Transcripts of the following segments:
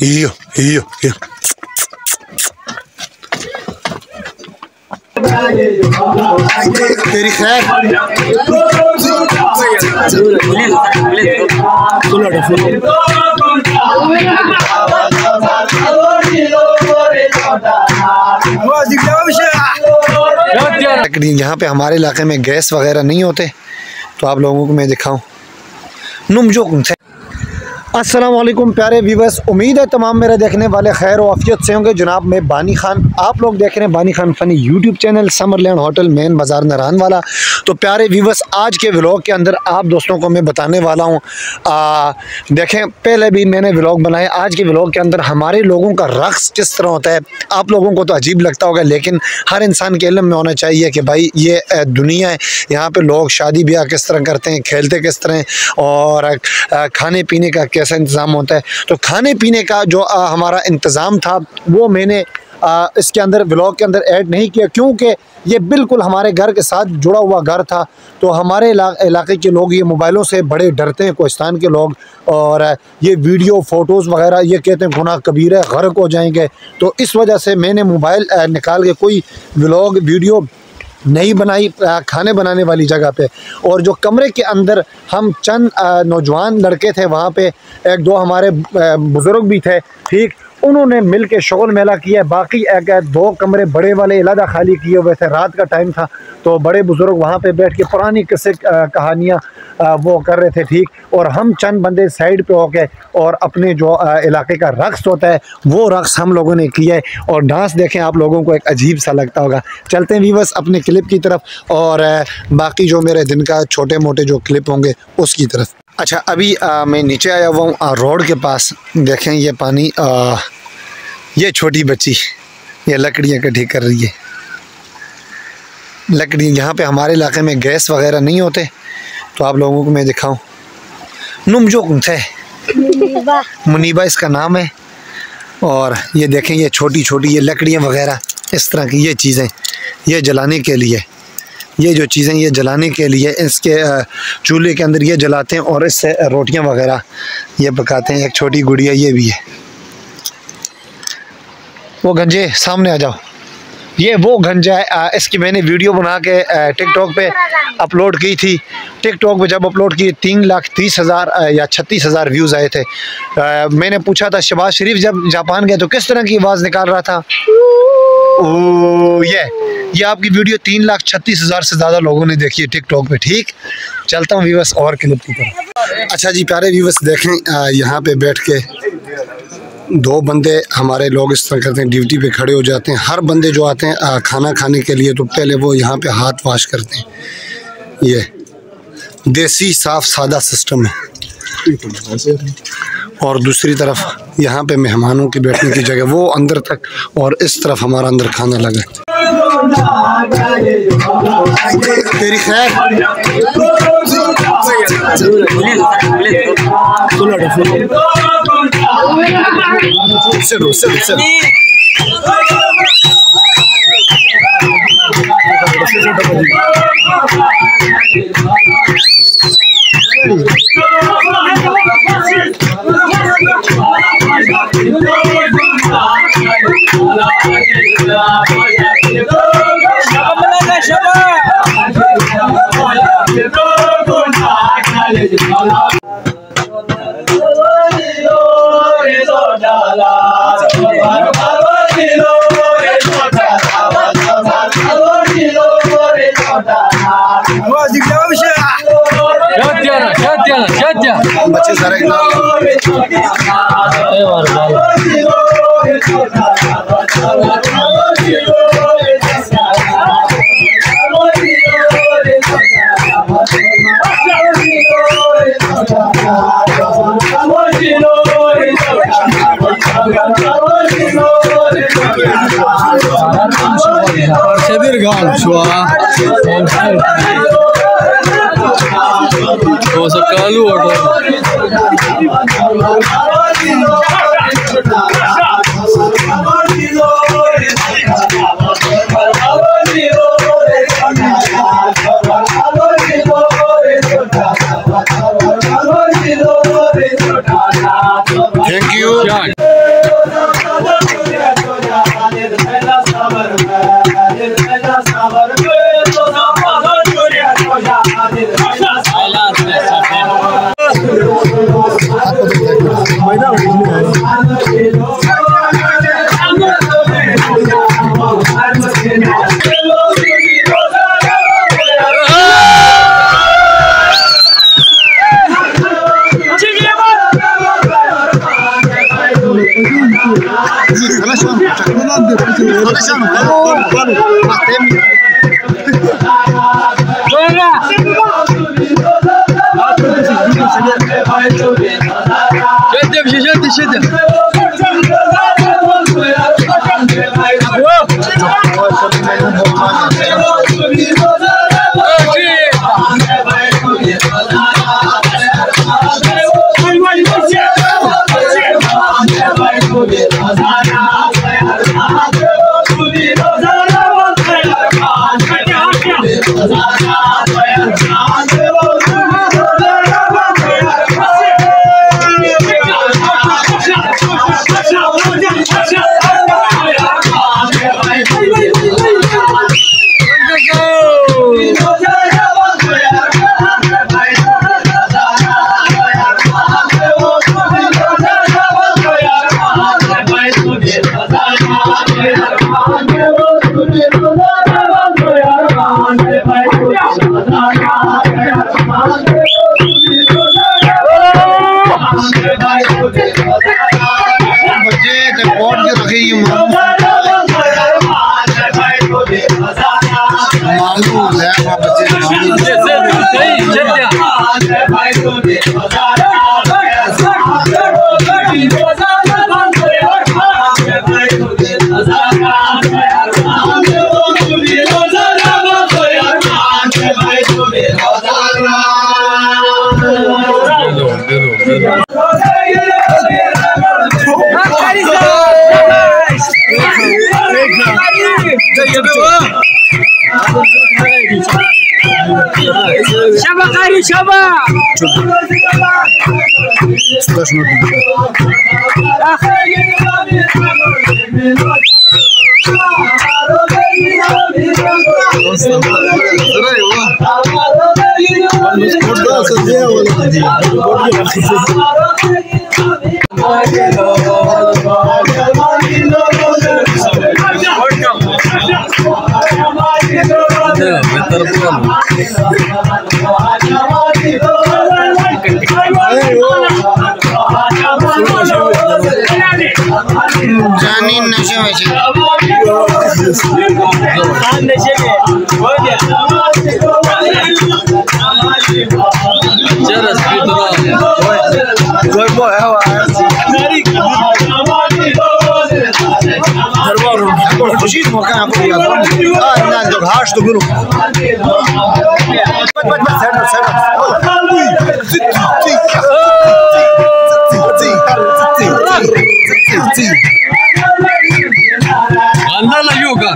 iyo. तेरी खैर यहाँ पे हमारे इलाके में गैस वगैरह नहीं होते, तो आप लोगों को मैं दिखाऊं नुमजो से। अस्सलाम वालेकुम प्यारे व्यूवर्स, उम्मीद है तमाम मेरे देखने वाले खैर और आफियत से होंगे। जनाब मैं बानी खान, आप लोग देख रहे हैं Bani Khan funny YouTube channel, Summerland hotel, main बाज़ार नारायण वाला। तो प्यारे व्यूवर्स, आज के व्लॉग के अंदर आप दोस्तों को मैं बताने वाला हूँ, देखें पहले भी मैंने व्लॉग बनाए, आज के व्लॉग के अंदर हमारे लोगों का रक़्स किस तरह होता है। आप लोगों को तो अजीब लगता होगा, लेकिन हर इंसान के इल्म में होना चाहिए कि भाई ये दुनिया है, यहाँ पर लोग शादी ब्याह किस तरह करते हैं, खेलते किस तरह, और खाने पीने का कैसा इंतज़ाम होता है। तो खाने पीने का जो हमारा इंतज़ाम था वो मैंने इसके अंदर व्लॉग के अंदर ऐड नहीं किया, क्योंकि ये बिल्कुल हमारे घर के साथ जुड़ा हुआ घर था। तो हमारे इलाके के लोग ये मोबाइलों से बड़े डरते हैं, कोहिस्तान के लोग, और ये वीडियो फ़ोटोज़ वगैरह ये कहते हैं गुनाह कबीरा है, गर्क हो जाएंगे। तो इस वजह से मैंने मोबाइल निकाल के कोई व्लॉग वीडियो नहीं बनाई खाने बनाने वाली जगह पे। और जो कमरे के अंदर हम चंद नौजवान लड़के थे, वहाँ पे एक दो हमारे बुज़ुर्ग भी थे, ठीक, उन्होंने मिल के शोर मेला किया। बाकी एक दो कमरे बड़े वाले अलग खाली किए हुए थे, रात का टाइम था, तो बड़े बुज़ुर्ग वहाँ पे बैठ के पुरानी किस्से कहानियाँ वो कर रहे थे, ठीक। और हम चंद बंदे साइड पे होके और अपने जो इलाके का रक़्स होता है वो रक़्स हम लोगों ने किया है। और डांस देखें, आप लोगों को एक अजीब सा लगता होगा। चलते हैं व्यूअर्स अपने क्लिप की तरफ, और बाकी जो मेरे दिन का छोटे मोटे जो क्लिप होंगे उसकी तरफ। अच्छा, अभी मैं नीचे आया हुआ हूँ रोड के पास। देखें ये पानी, ये छोटी बच्ची ये लकड़ियाँ इकट्ठी कर रही है। लकड़ी, यहाँ पे हमारे इलाके में गैस वगैरह नहीं होते, तो आप लोगों को मैं दिखाऊं नुमजो से, मुनीबा इसका नाम है। और ये देखें ये छोटी छोटी ये लकड़ियाँ वगैरह इस तरह की ये चीज़ें, ये जलाने के लिए, ये जो चीज़ें ये जलाने के लिए इसके चूल्हे के अंदर ये जलाते हैं और इससे रोटियां वगैरह ये पकाते हैं। एक छोटी गुड़िया ये भी है। वो गंजे सामने आ जाओ, ये वो गंजा है। इसकी मैंने वीडियो बना के टिकटॉक पे अपलोड की थी। टिकटॉक पे जब अपलोड की 3,30,000 या 36,000 व्यूज़ आए थे। मैंने पूछा था शहबाज शरीफ जब जापान गए तो किस तरह की आवाज़ निकाल रहा था। ये आपकी वीडियो 3,36,000 से ज़्यादा लोगों ने देखी है टिकटॉक पे, ठीक। चलता हूँ व्यूअर्स और क्लिप की तरफ। अच्छा जी प्यारे व्यूअर्स, देखें यहाँ पे बैठ के दो बंदे हमारे लोग इस तरह करते हैं, ड्यूटी पे खड़े हो जाते हैं। हर बंदे जो आते हैं खाना खाने के लिए तो पहले वो यहाँ पे हाथ वॉश करते हैं। ये देसी साफ सादा सिस्टम है। और दूसरी तरफ यहाँ पे मेहमानों की बैठने की जगह वो अंदर तक, और इस तरफ हमारा अंदर खाना लगा। तेरी खैर बच्चे सारे Kalu Thank you. जानी नशे में घास तो गुरु Anda la yoga.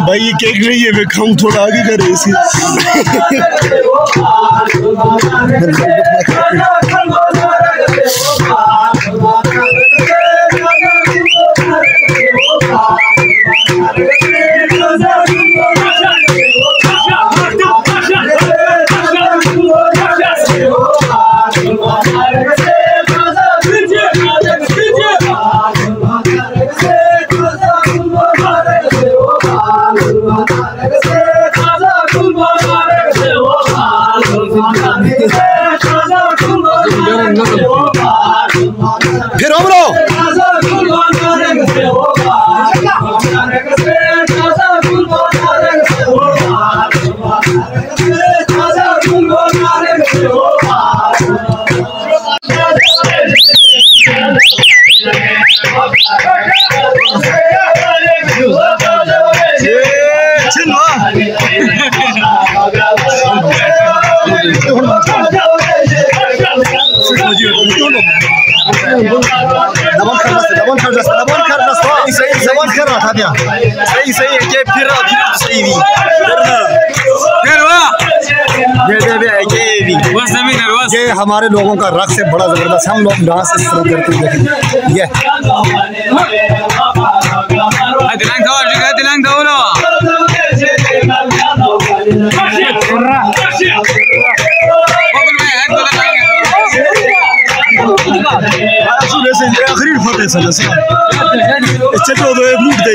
भाई ये केक नहीं है, मैं खाऊं थोड़ा आगे करे इसे। रहा था सही सही है जे फिर सही भी फिर वाह ये हमारे लोगों का रक्स है बड़ा जबरदस्त। हम लोग डांस शुरू करते हैं। ये आखिरी फतेह सन चलो तो मूड दे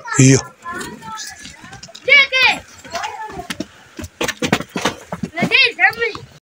Iyo.